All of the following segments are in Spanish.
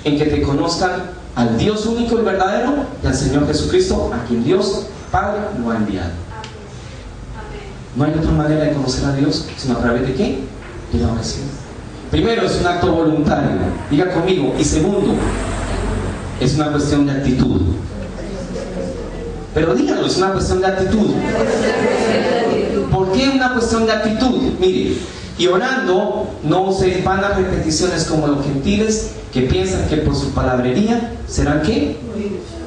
en que te conozcan al Dios único y verdadero y al Señor Jesucristo, a quien Dios Padre lo ha enviado. No hay otra manera de conocer a Dios sino a través de ¿qué? De la oración. Primero, es un acto voluntario, diga conmigo. Y segundo, es una cuestión de actitud. Pero díganlo, es una cuestión de actitud. ¿Por qué una cuestión de actitud? Mire, y orando no se van a repeticiones como los gentiles que piensan que por su palabrería serán ¿qué?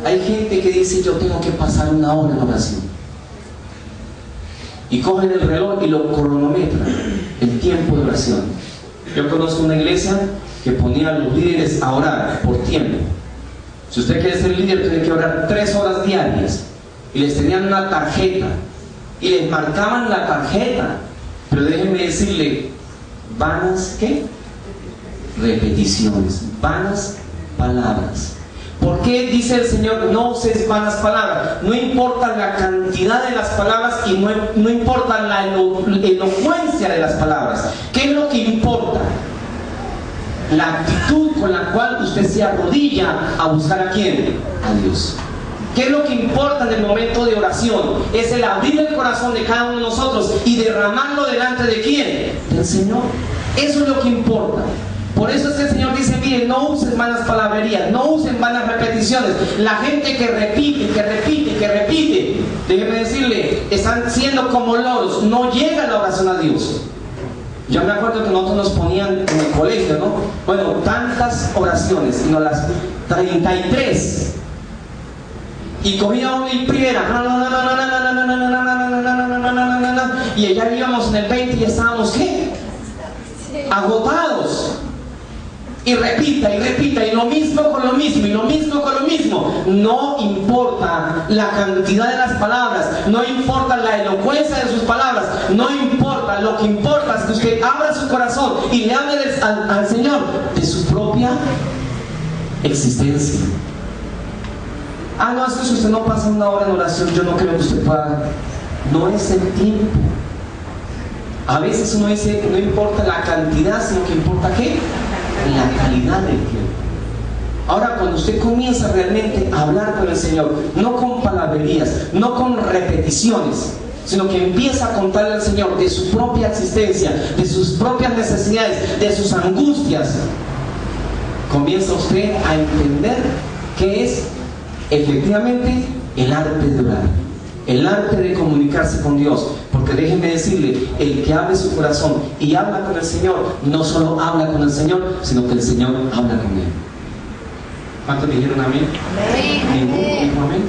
Hay gente que dice: yo tengo que pasar una hora en oración, y cogen el reloj y lo cronometran, el tiempo de oración. Yo conozco una iglesia que ponía a los líderes a orar por tiempo. Si usted quiere ser líder, tiene que orar 3 horas diarias, y les tenían una tarjeta y les marcaban la tarjeta. Pero déjenme decirle, vanas ¿qué? Repeticiones, vanas palabras. ¿Por qué dice el Señor no uses vanas palabras? No importa la cantidad de las palabras y no importa la elocuencia de las palabras. ¿Qué es lo que importa? La actitud con la cual usted se arrodilla a buscar ¿a quién? A Dios. ¿Qué es lo que importa en el momento de oración? Es el abrir el corazón de cada uno de nosotros y derramarlo delante de ¿quién? Del Señor. Eso es lo que importa. Por eso es que el Señor dice: miren, no usen vanas palabrerías, no usen vanas repeticiones. La gente que repite, que repite, que repite, déjeme decirle, están siendo como loros, no llega la oración a Dios. Yo me acuerdo que nosotros nos ponían en el colegio, ¿no? Bueno, tantas oraciones, sino las 33. Y cogía una y primera, y ya íbamos en el 20 y estábamos ¿qué? Agotados. Y repita, y lo mismo con lo mismo, y lo mismo con lo mismo. No importa la cantidad de las palabras, no importa la elocuencia de sus palabras, no importa, lo que importa es que usted abra su corazón y le hable al Señor de su propia existencia. Ah, no, es que si usted no pasa una hora en oración, yo no creo que usted pueda. No es el tiempo. A veces uno dice que no importa la cantidad, sino que importa ¿qué? La calidad del tiempo. Ahora, cuando usted comienza realmente a hablar con el Señor, no con palabrerías, no con repeticiones, sino que empieza a contarle al Señor de su propia existencia, de sus propias necesidades, de sus angustias, comienza usted a entender qué es efectivamente el arte de orar, el arte de comunicarse con Dios. Porque déjenme decirle, el que abre su corazón y habla con el Señor, no solo habla con el Señor, sino que el Señor habla con él. ¿Cuántos dijeron amén? ¿Ninguno dijo amén?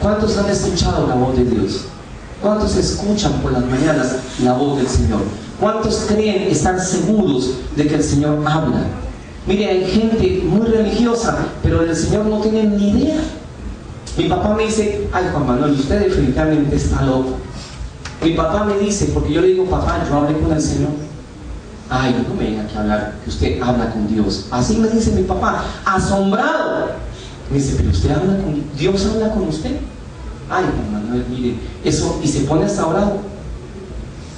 ¿Cuántos han escuchado la voz de Dios? ¿Cuántos escuchan por las mañanas la voz del Señor? ¿Cuántos creen estar seguros de que el Señor habla? Mire, hay gente muy religiosa, pero del Señor no tienen ni idea. Mi papá me dice: ay, Juan Manuel, usted definitivamente está loco. Mi papá me dice, porque yo le digo: papá, yo hablé con el Señor. Ay, no me venga aquí a hablar que usted habla con Dios. Así me dice mi papá, asombrado. Me dice: pero usted habla con Dios, habla con usted. Ay, Juan Manuel, mire, eso, y se pone hasta bravo.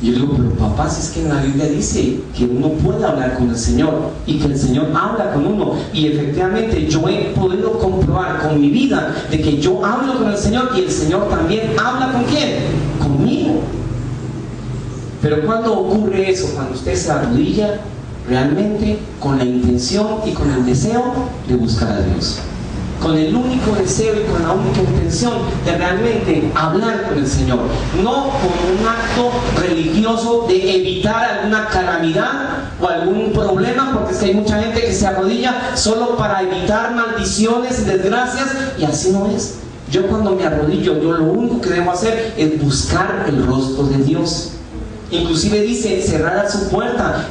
Yo le digo: pero papá, si es que en la Biblia dice que uno puede hablar con el Señor y que el Señor habla con uno. Y efectivamente yo he podido comprobar con mi vida de que yo hablo con el Señor y el Señor también habla ¿con quién? Conmigo. Pero ¿cuándo ocurre eso? Cuando usted se arrodilla realmente con la intención y con el deseo de buscar a Dios, con el único deseo y con la única intención de realmente hablar con el Señor, no como un acto religioso de evitar alguna calamidad o algún problema, porque es que hay mucha gente que se arrodilla solo para evitar maldiciones y desgracias, y así no es. Yo cuando me arrodillo, yo lo único que debo hacer es buscar el rostro de Dios. Inclusive dice: cerrar su puerta,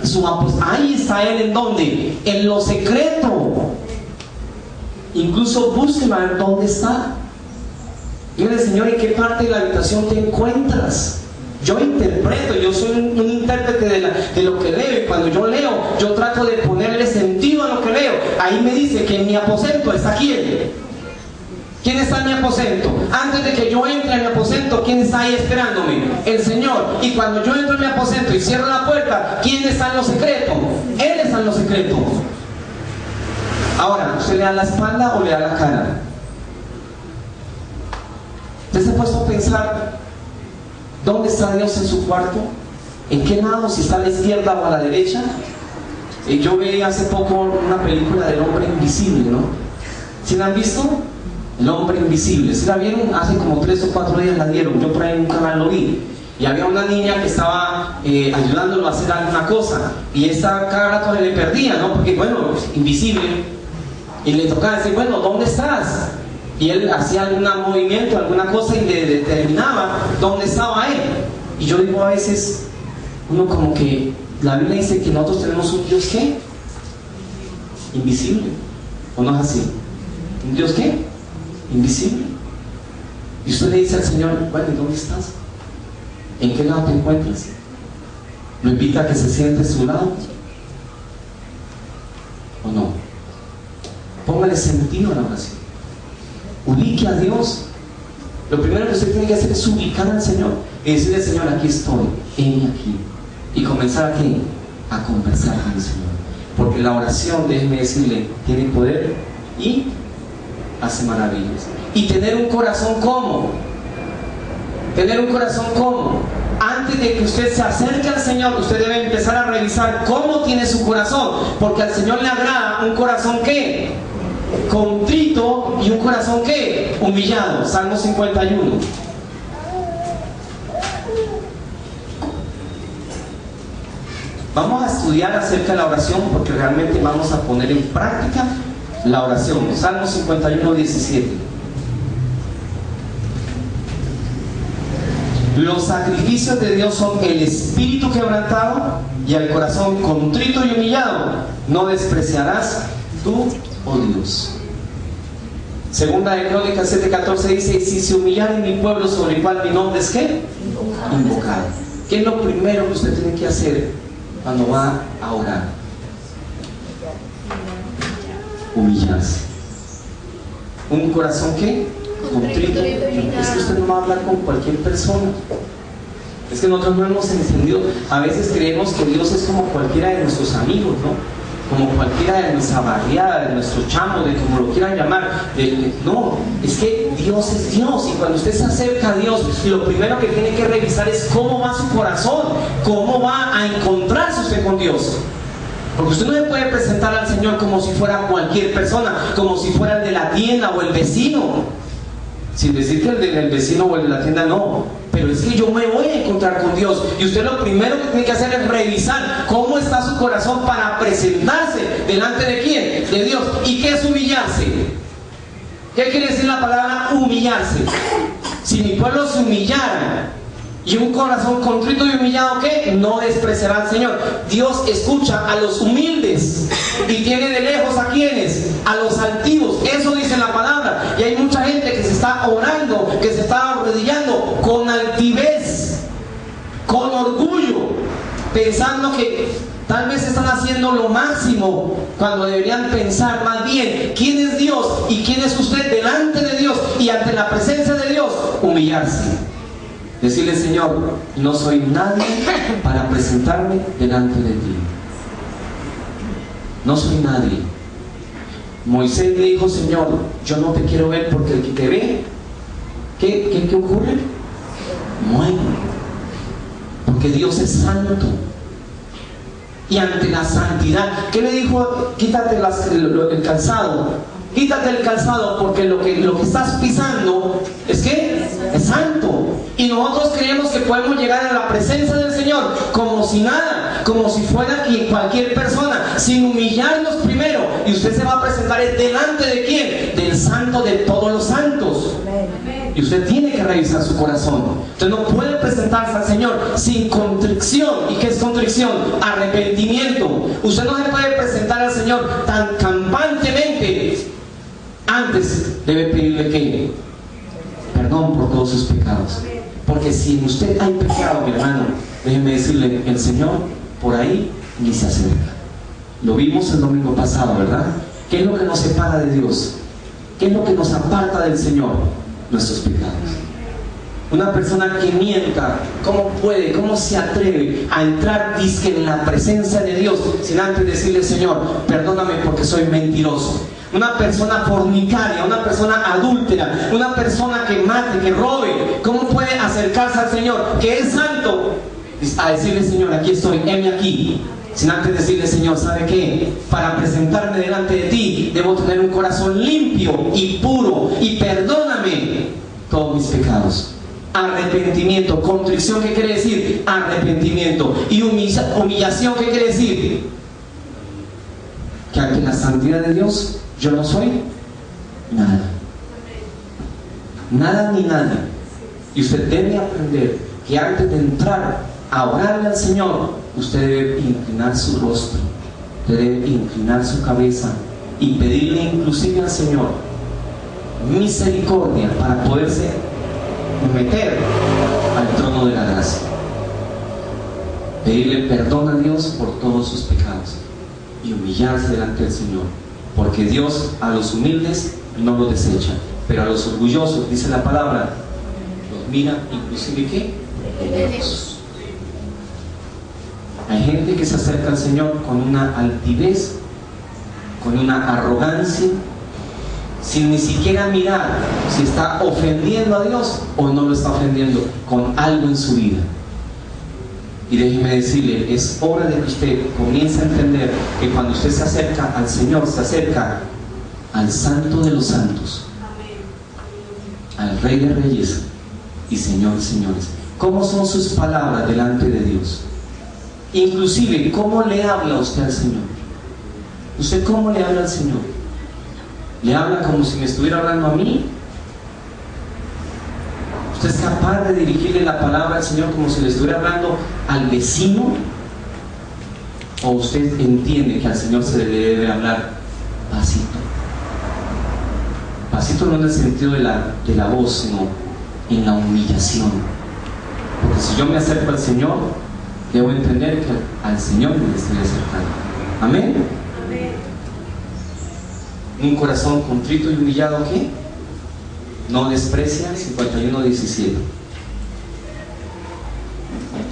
ahí está Él. ¿En dónde? En lo secreto. Incluso búsqueme a ver dónde está. Dígale: Señor, ¿en qué parte de la habitación te encuentras? Yo interpreto, yo soy un intérprete de lo que leo, y cuando yo leo, yo trato de ponerle sentido a lo que leo. Ahí me dice que en mi aposento está ¿quién? ¿Quién está en mi aposento? Antes de que yo entre en mi aposento, ¿quién está ahí esperándome? El Señor. Y cuando yo entro en mi aposento y cierro la puerta, ¿quién está en lo secreto? Él está en lo secreto. Ahora, ¿usted le da la espalda o le da la cara? ¿Usted se ha puesto a pensar dónde está Dios en su cuarto? ¿En qué lado? ¿Si está a la izquierda o a la derecha? Yo vi hace poco una película del hombre invisible, ¿no? ¿Sí la han visto? El hombre invisible. ¿Sí la vieron? Hace como 3 o 4 días la dieron. Yo por ahí en un canal lo vi. Y había una niña que estaba ayudándolo a hacer alguna cosa. Y esta cada rato le perdía, ¿no? Porque, bueno, invisible. Y le tocaba decir, bueno, ¿dónde estás? Y él hacía algún movimiento, alguna cosa y le determinaba dónde estaba él. Y yo digo a veces, uno como que la Biblia dice que nosotros tenemos un Dios ¿qué? Invisible. ¿O no es así? ¿Un Dios qué? Invisible. Y usted le dice al Señor, bueno, ¿y dónde estás? ¿En qué lado te encuentras? ¿Lo invita a que se siente a su lado? ¿O no? Póngale sentido a la oración. Ubique a Dios. Lo primero que usted tiene que hacer es ubicar al Señor y decirle, Señor, aquí estoy, heme aquí. Y comenzar aquí a conversar con el Señor. Porque la oración, déjeme decirle, tiene poder y hace maravillas. Y tener un corazón como. Tener un corazón como. Antes de que usted se acerque al Señor, usted debe empezar a revisar cómo tiene su corazón. Porque al Señor le agrada un corazón ¿qué? Contrito y un corazón ¿qué? Humillado. Salmo 51. Vamos a estudiar acerca de la oración porque realmente vamos a poner en práctica la oración. Salmo 51, 17. Los sacrificios de Dios son el espíritu quebrantado y el corazón contrito y humillado. No despreciarás tú, oh Dios. Segunda de Crónicas 7:14 dice: si se humillare mi pueblo sobre el cual mi nombre es ¿qué? Invocado. ¿Qué es lo primero que usted tiene que hacer cuando va a orar? Humillarse. ¿Un corazón qué? Contrito. Es que usted no va a hablar con cualquier persona. Es que nosotros no hemos entendido. A veces creemos que Dios es como cualquiera de nuestros amigos, ¿no? Como cualquiera de nuestra barriada, de nuestro chamo, de como lo quieran llamar. No, es que Dios es Dios. Y cuando usted se acerca a Dios, lo primero que tiene que revisar es cómo va su corazón, cómo va a encontrarse usted con Dios. Porque usted no se puede presentar al Señor como si fuera cualquier persona, como si fuera el de la tienda o el vecino. Sin decir que el del vecino o el de la tienda no. Pero es que yo me voy a encontrar con Dios. Y usted lo primero que tiene que hacer es revisar cómo está su corazón para presentarse delante de quién, de Dios. ¿Y qué es humillarse? ¿Qué quiere decir la palabra humillarse? Si mi pueblo se humillara y un corazón contrito y humillado, ¿qué? No despreciará al Señor. Dios escucha a los humildes y tiene de lejos a quienes, a los altivos. Eso dice la palabra. Y hay mucha gente que se está orando, que se está arrodillando con altivez, con orgullo, pensando que tal vez están haciendo lo máximo, cuando deberían pensar más bien quién es Dios y quién es usted delante de Dios y ante la presencia de Dios, humillarse. Decirle: Señor, no soy nadie para presentarme delante de ti. No soy nadie. Moisés le dijo: Señor, yo no te quiero ver porque el que te ve, ¿qué ocurre? Muere. Porque Dios es santo. Y ante la santidad, ¿qué le dijo? Quítate el calzado. Quítate el calzado porque lo que estás pisando es ¿qué? Es santo. Y nosotros creemos que podemos llegar a la presencia del Señor como si nada, como si fuera cualquier persona, sin humillarnos primero. Y usted se va a presentar delante de ¿quién? Del santo de todos los santos. Y usted tiene que revisar su corazón. Usted no puede presentarse al Señor sin contrición. ¿Y qué es contrición? Arrepentimiento. Usted no se puede presentar al Señor tan campantemente. Antes debe pedirle que perdón por todos sus pecados. Porque si en usted hay pecado, mi hermano, déjeme decirle, el Señor por ahí ni se acerca. Lo vimos el domingo pasado, ¿verdad? ¿Qué es lo que nos separa de Dios? ¿Qué es lo que nos aparta del Señor? Nuestros pecados. Una persona que mienta, ¿cómo puede, cómo se atreve a entrar dizque en la presencia de Dios sin antes decirle: Señor, perdóname porque soy mentiroso? Una persona fornicaria, una persona adúltera, una persona que mate, que robe, ¿cómo puede acercarse al Señor, que es santo, a decirle: Señor, aquí estoy, heme aquí? Sin antes decirle: Señor, ¿sabe qué? Para presentarme delante de ti debo tener un corazón limpio y puro, y perdóname todos mis pecados. Arrepentimiento, contrición, ¿qué quiere decir? Arrepentimiento. Y humillación, ¿qué quiere decir? Que ante la santidad de Dios yo no soy nada. Nada ni nadie. Y usted debe aprender que antes de entrar a orarle al Señor, usted debe inclinar su rostro, usted debe inclinar su cabeza y pedirle inclusive al Señor misericordia para poderse meter al trono de la gracia. Pedirle perdón a Dios por todos sus pecados y humillarse delante del Señor, porque Dios a los humildes no los desecha, pero a los orgullosos, dice la palabra, los mira inclusive ¿qué? De lejos. Hay gente que se acerca al Señor con una altivez, con una arrogancia, sin ni siquiera mirar si está ofendiendo a Dios o no lo está ofendiendo con algo en su vida. Y déjeme decirle, es hora de que usted comience a entender que cuando usted se acerca al Señor, se acerca al Santo de los Santos, al Rey de Reyes y Señor de Señores. ¿Cómo son sus palabras delante de Dios? Inclusive, ¿cómo le habla usted al Señor? ¿Usted cómo le habla al Señor? ¿Le habla como si me estuviera hablando a mí? ¿Usted es capaz de dirigirle la palabra al Señor como si le estuviera hablando al vecino? ¿O usted entiende que al Señor se le debe hablar pasito? Pasito no en el sentido de la voz, sino en la humillación. Porque si yo me acerco al Señor, debo entender que al Señor me estoy acercando. ¿Amén? Un corazón contrito y humillado, ¿qué? No desprecia. 51:17.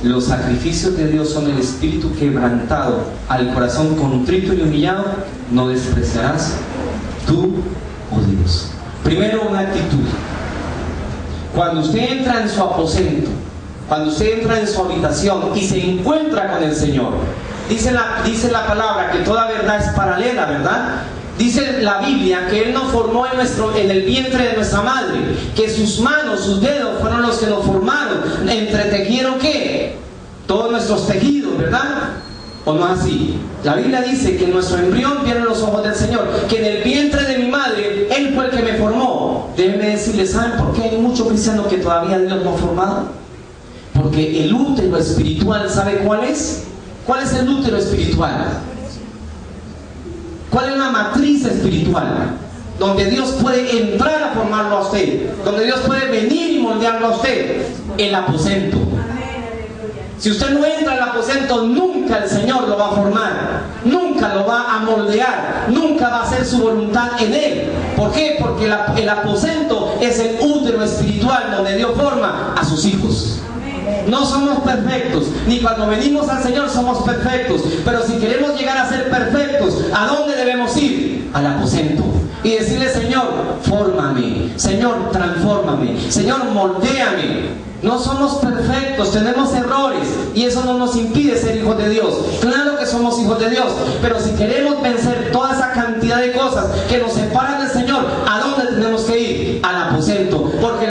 Los sacrificios de Dios son el espíritu quebrantado. Al corazón contrito y humillado no despreciarás tú, oh Dios. Primero, una actitud. Cuando usted entra en su aposento, cuando usted entra en su habitación y se encuentra con el Señor, dice la palabra que toda verdad es paralela, ¿verdad? Dice la Biblia que Él nos formó en el vientre de nuestra madre, que sus manos, sus dedos fueron los que nos formaron, entretejieron ¿qué? Todos nuestros tejidos, ¿verdad? ¿O no es así? La Biblia dice que en nuestro embrión vieron los ojos del Señor, que en el vientre de mi madre Él fue el que me formó. Déjenme decirles, ¿saben por qué hay muchos cristianos que todavía Dios no ha formado? Porque el útero espiritual, ¿sabe cuál es? ¿Cuál es el útero espiritual? ¿Cuál es la matriz espiritual? Donde Dios puede entrar a formarlo a usted, donde Dios puede venir y moldearlo a usted. El aposento. Si usted no entra al aposento, nunca el Señor lo va a formar, nunca lo va a moldear, nunca va a hacer su voluntad en él. ¿Por qué? Porque el aposento es el útero espiritual donde Dios forma a sus hijos. No somos perfectos, ni cuando venimos al Señor somos perfectos, pero si queremos llegar a ser perfectos, ¿a dónde debemos ir? Al aposento y decirle: Señor, fórmame, Señor, transfórmame, Señor, moldéame. No somos perfectos, tenemos errores y eso no nos impide ser hijos de Dios. Claro que somos hijos de Dios, pero si queremos vencer toda esa cantidad de cosas que nos separan del Señor, ¿a dónde tenemos que ir? Al aposento, porque